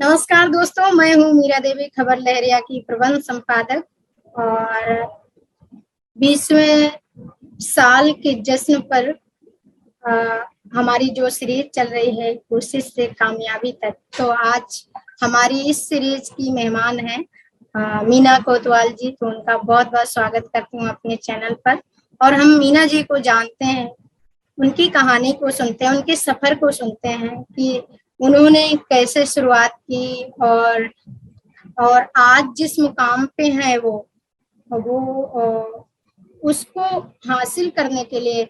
नमस्कार दोस्तों, मैं हूँ मीरा देवी, खबर लहरिया की प्रबंध संपादक। और 20वें साल के जश्न पर हमारी जो सीरीज चल रही है कोशिश से कामयाबी तक, तो आज हमारी इस सीरीज की मेहमान हैं मीना कोतवाल जी। तो उनका बहुत बहुत स्वागत करती हूँ अपने चैनल पर। और हम मीना जी को जानते हैं, उनकी कहानी को सुनते हैं, उनके सफर को सुनते हैं कि उन्होंने कैसे शुरुआत की और आज जिस मुकाम पे हैं वो उसको हासिल करने के लिए,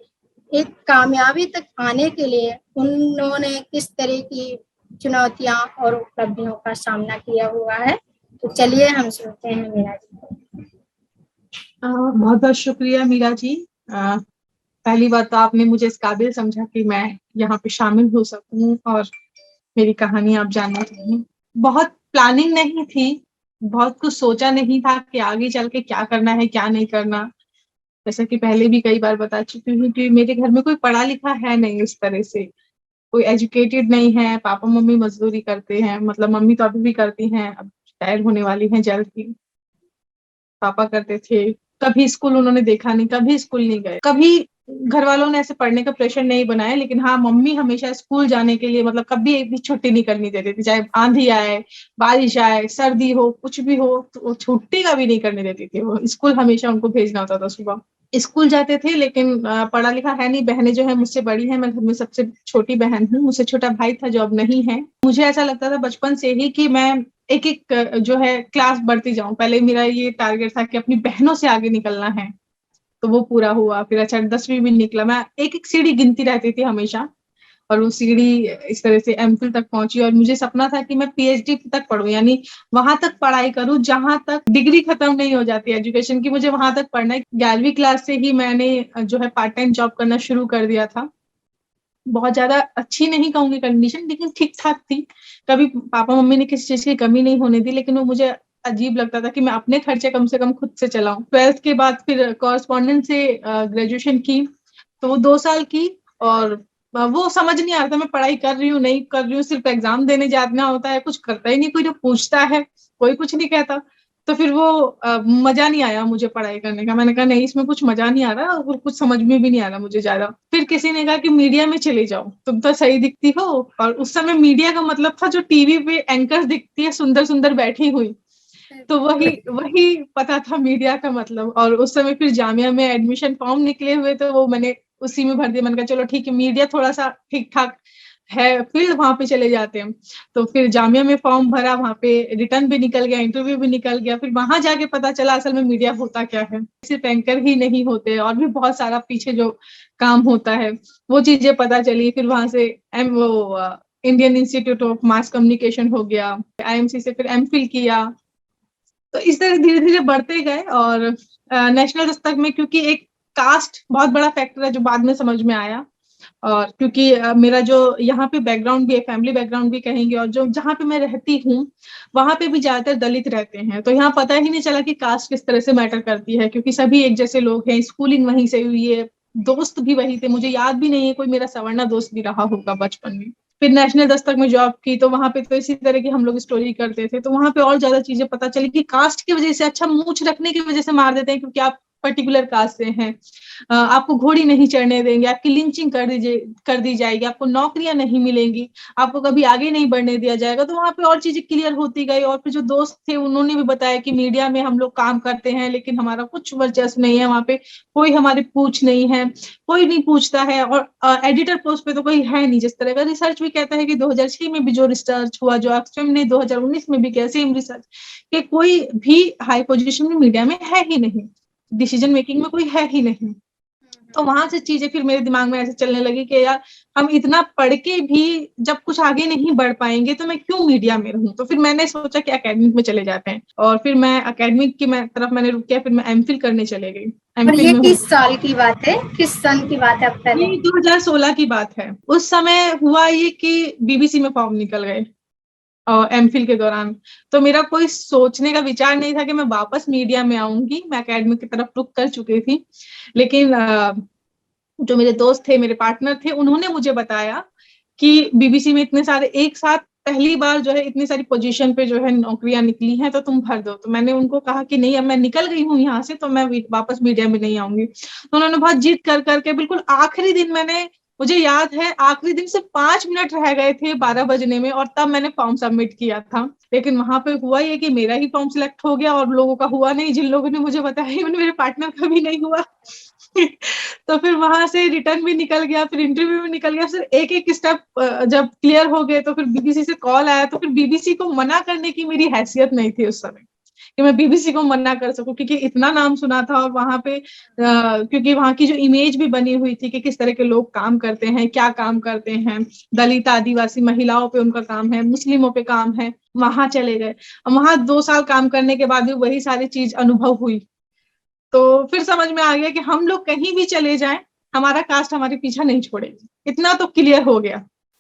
एक कामयाबी तक आने के लिए उन्होंने किस तरह की चुनौतियां और उपलब्धियों का सामना किया हुआ है। तो चलिए हम सुनते हैं मीरा जी को। बहुत बहुत शुक्रिया मीरा जी। पहली बात तो आपने मुझे इस काबिल समझा कि मैं यहाँ पे शामिल हो सकूं और मेरी कहानी आप जानना चाहें। बहुत प्लानिंग नहीं थी, बहुत कुछ सोचा नहीं था कि आगे चल के क्या करना है क्या नहीं करना। जैसा कि पहले भी कई बार बता चुकी हूँ कि मेरे घर में कोई पढ़ा लिखा है नहीं, उस तरह से कोई एजुकेटेड नहीं है। पापा मम्मी मजदूरी करते हैं, मतलब मम्मी तो अभी भी करती हैं, अब रिटायर होने वाली हैं जल्द ही। पापा करते थे, कभी स्कूल उन्होंने देखा नहीं, कभी स्कूल नहीं गए, कभी घर वालों ने ऐसे पढ़ने का प्रेशर नहीं बनाया। लेकिन हाँ, मम्मी हमेशा स्कूल जाने के लिए, मतलब कभी एक भी छुट्टी नहीं करनी देती थी, चाहे आंधी आए, बारिश आए, सर्दी हो, कुछ भी हो, तो वो छुट्टी का भी नहीं करने देती थी। वो स्कूल हमेशा उनको भेजना होता था। सुबह स्कूल जाते थे, लेकिन पढ़ा लिखा है नहीं। बहनें जो है मुझसे बड़ी हैं, मैं घर में सबसे छोटी बहन हूँ। मुझसे छोटा भाई था जो अब नहीं है। मुझे ऐसा लगता था बचपन से ही कि मैं एक एक जो है क्लास बढ़ती जाऊं। पहले मेरा ये टारगेट था कि अपनी बहनों से आगे निकलना है, तो वो पूरा हुआ। फिर अच्छा 10वीं भी निकला, मैं एक एक सीढ़ी गिनती रहती थी हमेशा, और वो सीढ़ी इस तरह से एमफिल तक पहुंची। और मुझे सपना था कि मैं पीएचडी तक पढूं, यानी वहां तक पढ़ाई करूं जहां तक डिग्री खत्म नहीं हो जाती एजुकेशन की, मुझे वहां तक पढ़ना है। 11वीं क्लास से ही मैंने जो है पार्ट टाइम जॉब करना शुरू कर दिया था। बहुत ज्यादा अच्छी नहीं कहूंगी कंडीशन, लेकिन ठीक ठाक थी। कभी पापा मम्मी ने किसी चीज की कमी नहीं होने दी, लेकिन वो मुझे अजीब लगता था कि मैं अपने खर्चे कम से कम खुद से चलाऊं। 12th के बाद फिर कॉरेस्पॉन्डेंट से ग्रेजुएशन की, तो वो 2 साल की। और वो समझ नहीं आ रहा था मैं पढ़ाई कर रही हूँ नहीं कर रही हूँ, सिर्फ एग्जाम देने जाना होता है, कुछ करता ही नहीं, कोई जो पूछता है कोई कुछ नहीं कहता। तो फिर वो मजा नहीं आया मुझे पढ़ाई करने का। मैंने कहा नहीं, इसमें कुछ मजा नहीं आ रहा और कुछ समझ में भी नहीं आ रहा मुझे ज्यादा। फिर किसी ने कहा कि मीडिया में चले जाओ, तुम तो सही दिखती हो। और उस समय मीडिया का मतलब था जो टीवी पे एंकर दिखती है सुंदर सुंदर बैठी हुई, तो वही वही पता था मीडिया का मतलब। और उस समय फिर जामिया में एडमिशन फॉर्म निकले हुए, तो वो मैंने उसी में भर दिया। मैंने कहा चलो ठीक है, मीडिया थोड़ा सा ठीक ठाक है फील्ड, वहां पे चले जाते हैं। तो फिर जामिया में फॉर्म भरा, वहां पे रिटर्न भी निकल गया, इंटरव्यू भी निकल गया। फिर वहां जाके पता चला असल में मीडिया होता क्या है। सिर्फ एंकर ही नहीं होते, और भी बहुत सारा पीछे जो काम होता है वो चीजें पता चली। फिर वहां से Indian institute of mass communication हो गया, आईएमसी से फिर एमफिल किया। तो इस तरह धीरे धीरे बढ़ते गए। और नेशनल दस्तक में, क्योंकि एक कास्ट बहुत बड़ा फैक्टर है जो बाद में समझ में आया, और क्योंकि मेरा जो यहाँ पे बैकग्राउंड भी है, फैमिली बैकग्राउंड भी कहेंगे, और जो जहाँ पे मैं रहती हूँ वहां पे भी ज्यादातर दलित रहते हैं, तो यहाँ पता ही नहीं चला कि कास्ट किस तरह से मैटर करती है, क्योंकि सभी एक जैसे लोग हैं। स्कूलिंग वहीं से हुई है, दोस्त भी वही थे, मुझे याद भी नहीं है कोई मेरा सवर्णा दोस्त भी रहा होगा बचपन में। फिर नेशनल दस्तक में जॉब की, तो वहां पे तो इसी तरह की हम लोग स्टोरी करते थे, तो वहां पे और ज्यादा चीजें पता चली कि कास्ट की वजह से, अच्छा मूंछ रखने की वजह से मार देते हैं क्योंकि आप पर्टिकुलर कास्ट से हैं, आपको घोड़ी नहीं चढ़ने देंगे, आपकी लिंचिंग कर दी जाएगी, आपको नौकरियां नहीं मिलेंगी, आपको कभी आगे नहीं बढ़ने दिया जाएगा। तो वहां पे और चीजें क्लियर होती गई। और फिर जो दोस्त थे उन्होंने भी बताया कि मीडिया में हम लोग काम करते हैं, लेकिन हमारा कुछ वर्चस्व नहीं है वहां पे, कोई हमारी पूछ नहीं है, कोई नहीं पूछता है। और एडिटर पोस्ट पे तो कोई है नहीं। जिस तरह का रिसर्च भी कहता है कि 2006 में भी जो रिसर्च हुआ, जो ऑक्सफैम ने 2019 में भी किया सेम रिसर्च, कि कोई भी हाई पोजीशन में मीडिया में है ही नहीं, डिसीजन मेकिंग में कोई है ही नहीं। तो वहां से चीजें फिर मेरे दिमाग में ऐसे चलने लगी कि यार, हम इतना पढ़ के भी जब कुछ आगे नहीं बढ़ पाएंगे तो मैं क्यों मीडिया में रहूं। तो फिर मैंने सोचा कि एकेडमिक में चले जाते हैं, और फिर मैं एकेडमिक की तरफ मैंने रुक किया। फिर मैं एमफिल करने चले गई। और एमफिल ये में किस साल की बात है, किस सन की बात है? ये 2016 की बात है। उस समय हुआ ये कि बीबीसी में फॉर्म निकल गए एमफिल के दौरान। तो मेरा कोई सोचने का विचार नहीं था कि मैं वापस मीडिया में आऊंगी, मैं एकेडमिक की तरफ रुक कर चुकी थी। लेकिन जो मेरे दोस्त थे, मेरे पार्टनर थे, उन्होंने मुझे बताया कि बीबीसी में इतने सारे एक साथ पहली बार जो है इतनी सारी पोजीशन पे जो है नौकरियां निकली हैं, तो तुम भर दो। तो मैंने उनको कहा कि नहीं, अब मैं निकल गई हूँ यहाँ से, तो मैं वापस मीडिया में नहीं आऊंगी। तो उन्होंने बहुत जिद कर करके बिल्कुल आखिरी दिन, मुझे याद है आखिरी दिन से 5 मिनट रह गए थे 12 बजने में, और तब मैंने फॉर्म सबमिट किया था। लेकिन वहां पे हुआ ये कि मेरा ही फॉर्म सिलेक्ट हो गया और लोगों का हुआ नहीं। जिन लोगों ने मुझे बताया मेरे पार्टनर का भी नहीं हुआ। तो फिर वहां से रिटर्न भी निकल गया, फिर इंटरव्यू भी निकल गया, फिर एक एक स्टेप जब क्लियर हो गए तो फिर बीबीसी से कॉल आया। तो फिर बीबीसी को मना करने की मेरी हैसियत नहीं थी उस समय कि मैं बीबीसी को मना कर सकूं, क्योंकि इतना नाम सुना था। और वहां पे क्योंकि वहां की जो इमेज भी बनी हुई थी कि किस तरह के लोग काम करते हैं, क्या काम करते हैं, दलित आदिवासी महिलाओं पे उनका काम है, मुस्लिमों पे काम है। वहां चले गए, वहां 2 साल काम करने के बाद भी वही सारी चीज अनुभव हुई। तो फिर समझ में आ गया कि हम लोग कहीं भी चले जाएं, हमारा कास्ट हमारे पीछा नहीं छोड़ेगी। इतना तो क्लियर हो गया,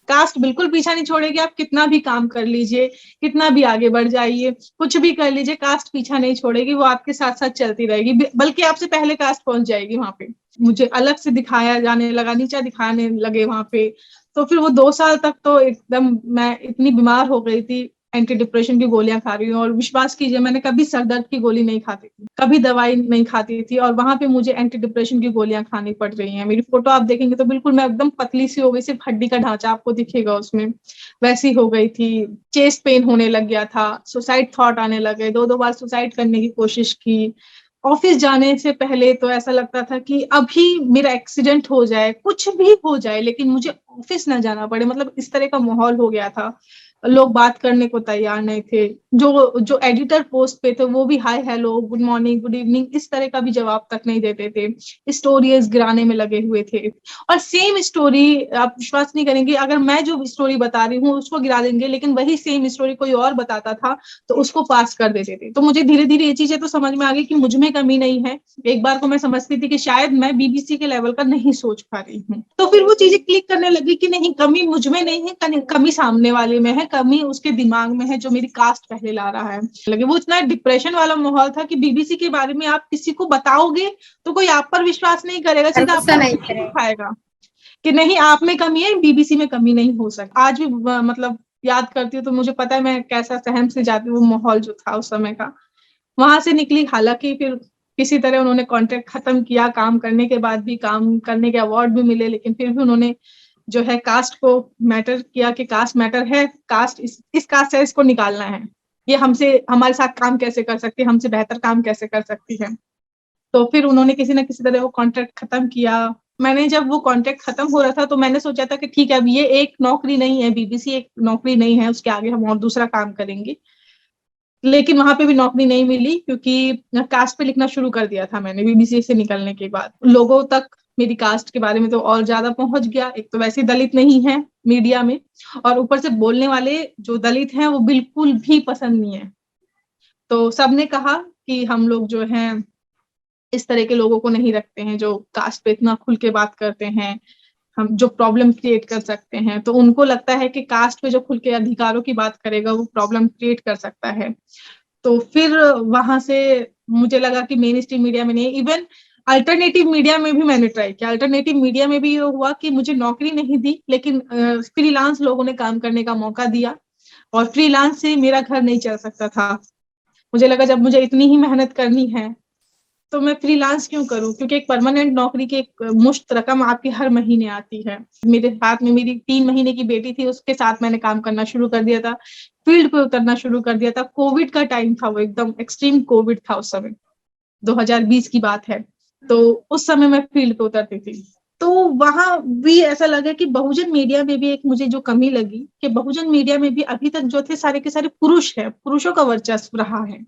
कास्ट बिल्कुल पीछा नहीं छोड़ेगी। आप कितना भी काम कर लीजिए, कितना भी आगे बढ़ जाइए, कुछ भी कर लीजिए, कास्ट पीछा नहीं छोड़ेगी। वो आपके साथ साथ चलती रहेगी, बल्कि आपसे पहले कास्ट पहुंच जाएगी वहां पे। मुझे अलग से दिखाया जाने लगा, नीचा दिखाने लगे वहां पे। तो फिर वो 2 साल तक तो एकदम मैं इतनी बीमार हो गई थी, एंटी डिप्रेशन की गोलियां खा रही हूँ। और विश्वास कीजिए, मैंने कभी सर दर्द की गोली नहीं खाती थी, कभी दवाई नहीं खाती थी, और वहां पे मुझे एंटी डिप्रेशन की गोलियां खानी पड़ रही हैं। मेरी फोटो आप देखेंगे तो बिल्कुल मैं एकदम पतली सी हो गई, सिर्फ हड्डी का ढांचा आपको दिखेगा उसमें, वैसी हो गई थी। चेस्ट पेन होने लग गया था, सुसाइड थॉट आने लगे, 2-2 बार सुसाइड करने की कोशिश की। ऑफिस जाने से पहले तो ऐसा लगता था कि अभी मेरा एक्सीडेंट हो जाए, कुछ भी हो जाए, लेकिन मुझे ऑफिस ना जाना पड़े। मतलब इस तरह का माहौल हो गया था, लोग बात करने को तैयार नहीं थे। जो जो एडिटर पोस्ट पे थे वो भी hi hello good morning good evening इस तरह का भी जवाब तक नहीं देते थे, स्टोरीज गिराने में लगे हुए थे। और सेम स्टोरी, आप विश्वास नहीं करेंगे, अगर मैं जो स्टोरी बता रही हूँ उसको गिरा देंगे, लेकिन वही सेम स्टोरी कोई और बताता था तो उसको पास कर देते थे। तो मुझे धीरे धीरे ये चीजें तो समझ में आ गई कि मुझ में कमी नहीं है। एक बार को मैं समझती थी कि शायद मैं बीबीसी के लेवल का नहीं सोच पा रही हूँ। तो फिर वो चीजें क्लिक करने लगी कि नहीं, कमी मुझ में नहीं है, कमी सामने वाले में है, कमी उसके दिमाग में है जो मेरी कास्ट पहले ला रहा है। लगे वो इतना डिप्रेशन वाला माहौल था कि बीबीसी के बारे में आप किसी को बताओगे तो कोई आप पर विश्वास नहीं करेगा, सीधा भरोसा नहीं आपको करेगा। उठाएगा कि नहीं आप में कमी है, बीबीसी में कमी नहीं हो सकती। आज भी मतलब याद करती हूँ तो मुझे पता है मैं कैसा सहम से जाती हूँ, वो माहौल जो था उस समय का। वहां से निकली, हालांकि फिर किसी तरह उन्होंने कॉन्ट्रैक्ट खत्म किया, काम करने के बाद भी, काम करने के अवार्ड भी मिले, लेकिन फिर भी उन्होंने जो है कास्ट को मैटर किया कि कास्ट मैटर है, कास्ट इस कास्ट से इसको निकालना है, ये हमसे हमारे साथ काम कैसे कर सकती है, हमसे बेहतर काम कैसे कर सकती है। तो फिर उन्होंने किसी ना किसी तरह वो कॉन्ट्रैक्ट खत्म किया। मैंने जब वो कॉन्ट्रैक्ट खत्म हो रहा था तो मैंने सोचा था कि ठीक है, अब ये एक नौकरी नहीं है, बीबीसी एक नौकरी नहीं है, उसके आगे हम और दूसरा काम करेंगे। लेकिन वहां पे भी नौकरी नहीं मिली, क्योंकि कास्ट पे लिखना शुरू कर दिया था मैंने बीबीसी से निकलने के बाद। लोगों तक मेरी कास्ट के बारे में तो और ज्यादा पहुंच गया। एक तो वैसे दलित नहीं है मीडिया में, और ऊपर से बोलने वाले जो दलित हैं वो बिल्कुल भी पसंद नहीं है। तो सबने कहा कि हम लोग जो हैं इस तरह के लोगों को नहीं रखते हैं जो कास्ट पे इतना खुल के बात करते हैं, हम जो प्रॉब्लम क्रिएट कर सकते हैं। तो उनको लगता है कि कास्ट पे जो खुल के अधिकारों की बात करेगा वो प्रॉब्लम क्रिएट कर सकता है। तो फिर वहां से मुझे लगा कि मेन स्ट्रीम मीडिया में नहीं, इवन अल्टरनेटिव मीडिया में भी मैंने ट्राई किया। अल्टरनेटिव मीडिया में भी ये हुआ कि मुझे नौकरी नहीं दी, लेकिन फ्रीलांस लोगों ने काम करने का मौका दिया, और फ्रीलांस से मेरा घर नहीं चल सकता था। मुझे लगा जब मुझे इतनी ही मेहनत करनी है तो मैं फ्रीलांस क्यों करूं, क्योंकि एक परमानेंट नौकरी की एक मुश्त रकम आपकी हर महीने आती है। मेरे हाथ में मेरी 3 महीने की बेटी थी, उसके साथ मैंने काम करना शुरू कर दिया था, फील्ड पे उतरना शुरू कर दिया था। कोविड का टाइम था, वो एकदम एक्सट्रीम कोविड था उस समय, 2020 की बात है। तो उस समय मैं फील्ड पे उतरती थी। तो वहां भी ऐसा लगा कि बहुजन मीडिया में भी एक मुझे जो कमी लगी कि बहुजन मीडिया में भी अभी तक जो थे सारे के सारे पुरुष है, पुरुषों का वर्चस्व रहा है।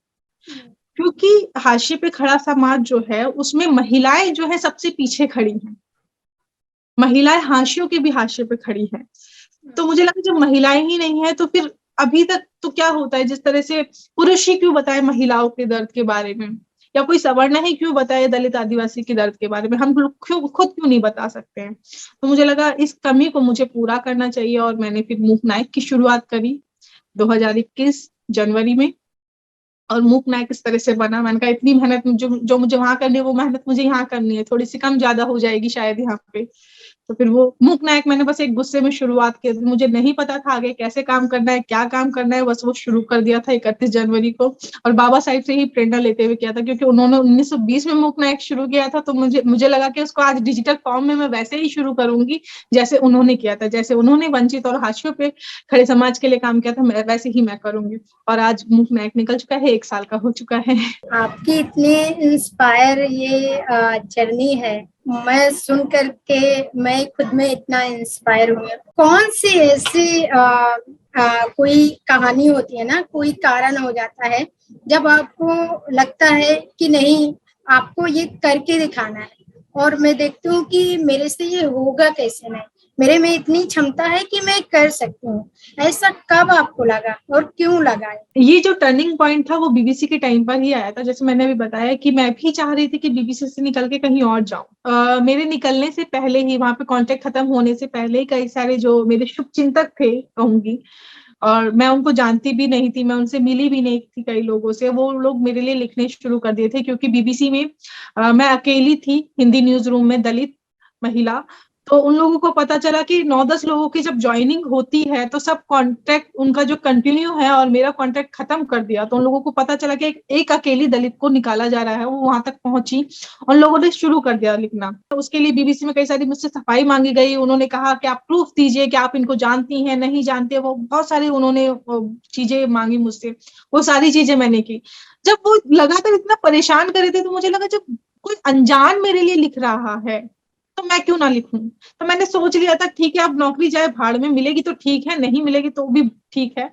क्योंकि हाशिए पे खड़ा समाज जो है उसमें महिलाएं जो है सबसे पीछे खड़ी हैं, महिलाएं हाशियों के भी हाशिए पे खड़ी हैं। तो मुझे लगा जब महिलाएं ही नहीं है तो फिर अभी तक तो क्या होता है, जिस तरह से पुरुष ही क्यों बताए महिलाओं के दर्द के बारे में, या कोई सवर्ण ही क्यों बताए दलित आदिवासी के दर्द के बारे में, हम लोग खुद क्यों नहीं बता सकते हैं। तो मुझे लगा इस कमी को मुझे पूरा करना चाहिए, और मैंने फिर मूक नायक की शुरुआत करी 2021 जनवरी में। और मूक नायक इस तरह से बना। मैंने कहा इतनी मेहनत जो मुझे वहां करनी है वो मेहनत मुझे यहाँ करनी है, थोड़ी सी कम ज्यादा हो जाएगी शायद यहाँ पे। तो फिर वो मूक नायक मैंने बस एक गुस्से में शुरुआत की, मुझे नहीं पता था आगे कैसे काम करना है, क्या काम करना है, बस वो शुरू कर दिया था 31 जनवरी को। और बाबा साहिब से ही प्रेरणा लेते हुए किया था, क्योंकि उन्होंने 1920 में मूक नायक शुरू किया था। तो मुझे लगा कि उसको आज डिजिटल फॉर्म में मैं वैसे ही शुरू करूंगी जैसे उन्होंने किया था, जैसे उन्होंने वंचित और हाशियों पे खड़े समाज के लिए काम किया था, वैसे ही मैं करूंगी। और आज मूक नायक निकल चुका है, 1 साल का हो चुका है। आपकी इतनी इंस्पायर ये जर्नी है, मैं सुन करके मैं खुद में इतना इंस्पायर हूँ। कौन सी ऐसी कोई कहानी होती है ना, कोई कारण हो जाता है जब आपको लगता है कि नहीं, आपको ये करके दिखाना है, और मैं देखती हूँ कि मेरे से ये होगा कैसे, नहीं मेरे में इतनी क्षमता है कि मैं कर सकती हूँ। ऐसा कब आपको लगा और क्यों लगा? ये जो टर्निंग पॉइंट था वो बीबीसी के टाइम पर ही आया था। जैसे मैंने अभी बताया कि मैं भी चाह रही थी कि बीबीसी से निकल के कहीं और जाऊं। मेरे निकलने से पहले ही, वहां पे कॉन्ट्रैक्ट खत्म होने से पहले ही, कई सारे जो मेरे शुभचिंतक थे कहूंगी, और मैं उनको जानती भी नहीं थी, मैं उनसे मिली भी नहीं थी कई लोगों से, वो लोग मेरे लिए लिखने शुरू कर दिए थे। क्योंकि बीबीसी में मैं अकेली थी हिंदी न्यूज रूम में, दलित महिला। तो उन लोगों को पता चला कि 9-10 लोगों की जब ज्वाइनिंग होती है तो सब कॉन्ट्रैक्ट उनका जो कंटिन्यू है और मेरा कॉन्ट्रैक्ट खत्म कर दिया। तो उन लोगों को पता चला कि एक अकेली दलित को निकाला जा रहा है, वो वहां तक पहुंची। उन लोगों ने शुरू कर दिया लिखना। तो उसके लिए बीबीसी में कई सारी मुझसे सफाई मांगी गई। उन्होंने कहा कि आप प्रूफ दीजिए कि आप इनको जानती हैं, नहीं जानते, वो बहुत सारी उन्होंने चीजें मांगी मुझसे। वो सारी चीजें मैंने की। जब वो लगातार इतना परेशान कर रहे थे तो मुझे लगा जब कोई अनजान मेरे लिए लिख रहा है तो मैं क्यों ना लिखूं। तो मैंने सोच लिया था ठीक है, अब नौकरी जाए भाड़ में, मिलेगी तो ठीक है, नहीं मिलेगी तो भी ठीक है।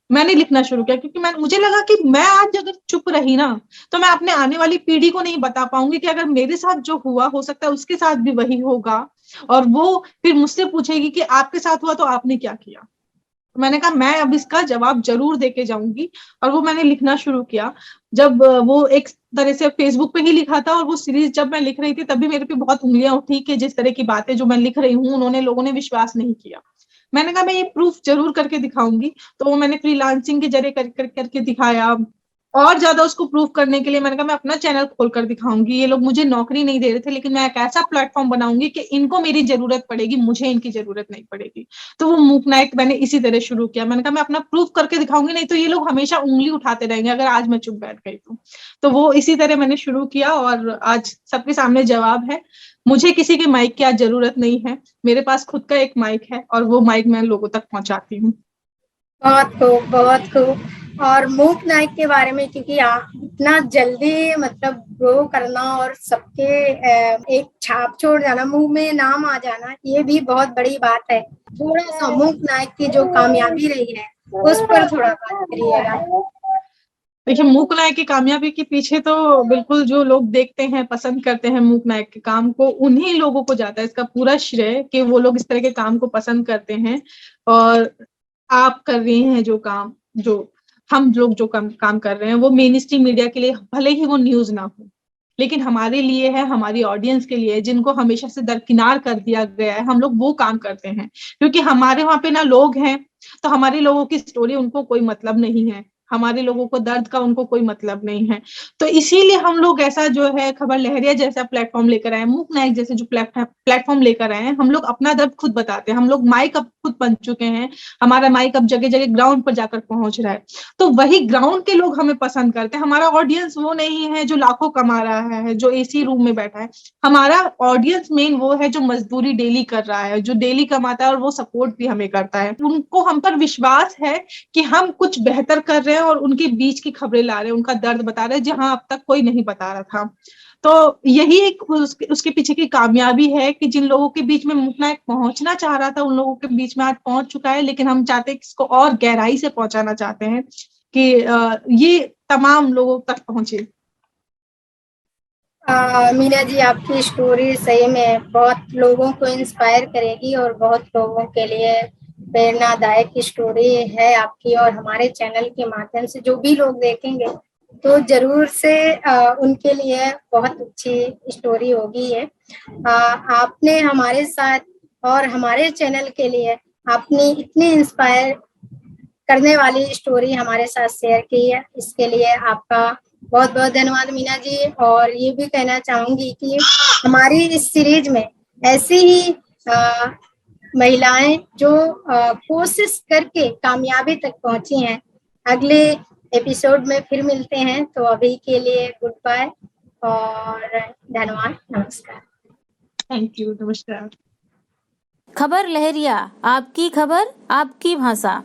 मैंने लिखना शुरू किया क्योंकि मुझे लगा कि मैं आज अगर चुप रही ना तो मैं अपने आने वाली पीढ़ी को नहीं बता पाऊंगी कि अगर मेरे साथ जो हुआ हो सकता है उसके साथ भी वही होगा। और वो फिर मुझसे पूछेगी कि आपके साथ हुआ तो आपने क्या किया। मैंने कहा मैं अब इसका जवाब जरूर देके जाऊंगी। और वो मैंने लिखना शुरू किया। जब वो एक तरह से फेसबुक पे ही लिखा था, और वो सीरीज जब मैं लिख रही थी तब भी मेरे पे बहुत उंगलियां उठी कि जिस तरह की बातें जो मैं लिख रही हूँ उन्होंने लोगों ने विश्वास नहीं किया। मैंने कहा मैं ये प्रूफ जरूर करके दिखाऊंगी। तो वो मैंने फ्रीलांसिंग के जरिए करके दिखाया। और ज्यादा उसको प्रूव करने के लिए मैंने कहा मैं अपना चैनल खोलकर दिखाऊंगी। ये लोग मुझे नौकरी नहीं दे रहे थे, लेकिन मैं एक ऐसा प्लेटफॉर्म बनाऊंगी कि इनको मेरी जरूरत पड़ेगी, मुझे इनकी जरूरत नहीं पड़ेगी। तो वो मूक नाइट मैंने इसी तरह शुरू किया। मैंने कहा मैं अपना प्रूफ करके दिखाऊंगी, नहीं तो ये लोग हमेशा उंगली उठाते रहेंगे अगर आज मैं चुप बैठ गई तो वो इसी तरह मैंने शुरू किया। और आज सबके सामने जवाब है। मुझे किसी के माइक की आज जरूरत नहीं है, मेरे पास खुद का एक माइक है और वो माइक मैं लोगों तक पहुंचाती हूँ। बहुत खूब, बहुत खूब। और मूक नाइक के बारे में, क्योंकि इतना जल्दी मतलब ग्रो करना और सबके एक छाप छोड़ जाना, मुंह में नाम आ जाना, ये भी बहुत बड़ी बात है। थोड़ा सा मूक नाइक की जो कामयाबी रही है उस पर थोड़ा बात करिएगा। देखिए, मूक नायक की कामयाबी के पीछे तो बिल्कुल जो लोग देखते हैं, पसंद करते हैं मूक नायक के काम को, उन्हीं लोगों को जाता है इसका पूरा श्रेय कि वो लोग इस तरह के काम को पसंद करते हैं। और आप कर रहे हैं जो काम, जो हम लोग जो काम कर रहे हैं, वो मेन स्ट्रीम मीडिया के लिए भले ही वो न्यूज ना हो, लेकिन हमारे लिए है, हमारी ऑडियंस के लिए, जिनको हमेशा से दरकिनार कर दिया गया है, हम लोग वो काम करते हैं। क्योंकि हमारे वहां पे ना लोग हैं, तो हमारे लोगों की स्टोरी उनको कोई मतलब नहीं है, हमारे लोगों को दर्द का उनको कोई मतलब नहीं है। तो इसीलिए हम लोग ऐसा जो है खबर लहरिया जैसा प्लेटफॉर्म लेकर आए, मूक नायक जैसे जो प्लेटफॉर्म लेकर आए हैं। हम लोग अपना दर्द खुद बताते हैं, हम लोग माइक अब खुद बन चुके हैं, हमारा माइक अब जगह जगह ग्राउंड पर जाकर पहुंच रहा है। तो वही ग्राउंड के लोग हमें पसंद करते हैं। हमारा ऑडियंस वो नहीं है जो लाखों कमा रहा है, जो एसी रूम में बैठा है। हमारा ऑडियंस मेन वो है जो मजदूरी डेली कर रहा है, जो डेली कमाता है और वो सपोर्ट भी हमें करता है। उनको हम पर विश्वास है कि हम कुछ बेहतर कर रहे हैं और उनके बीच की खबरें ला रहे हैं, उनका दर्द बता रहे हैं जहां अब तक कोई नहीं बता रहा था। तो यही एक उसके पीछे की कामयाबी है कि जिन लोगों के बीच में मूक नायक पहुंचना चाह रहा था उन लोगों के बीच में आज पहुंच चुका है। लेकिन हम चाहते हैं कि इसको और गहराई से पहुंचाना चाहते हैं कि ये तमाम लोगों तक पहुंचे। मीना जी, आपकी स्टोरी सही में बहुत लोगों को इंस्पायर करेगी और बहुत लोगों के लिए प्रेरणादायक स्टोरी है आपकी। और हमारे चैनल के माध्यम से जो भी लोग देखेंगे तो जरूर से उनके लिए बहुत अच्छी स्टोरी होगी ये। आपने हमारे साथ और हमारे चैनल के लिए आपने इतनी इंस्पायर करने वाली स्टोरी हमारे साथ शेयर की है। इसके लिए आपका बहुत बहुत धन्यवाद मीना जी। और ये भी कहना चाहूंगी कि हमारी इस सीरीज में ऐसी ही महिलाएं जो कोशिश करके कामयाबी तक पहुंची हैं। अगले एपिसोड में फिर मिलते हैं, तो अभी के लिए गुड बाय और धन्यवाद, नमस्कार। थैंक यू, नमस्कार। खबर लहरिया, आपकी खबर आपकी भाषा।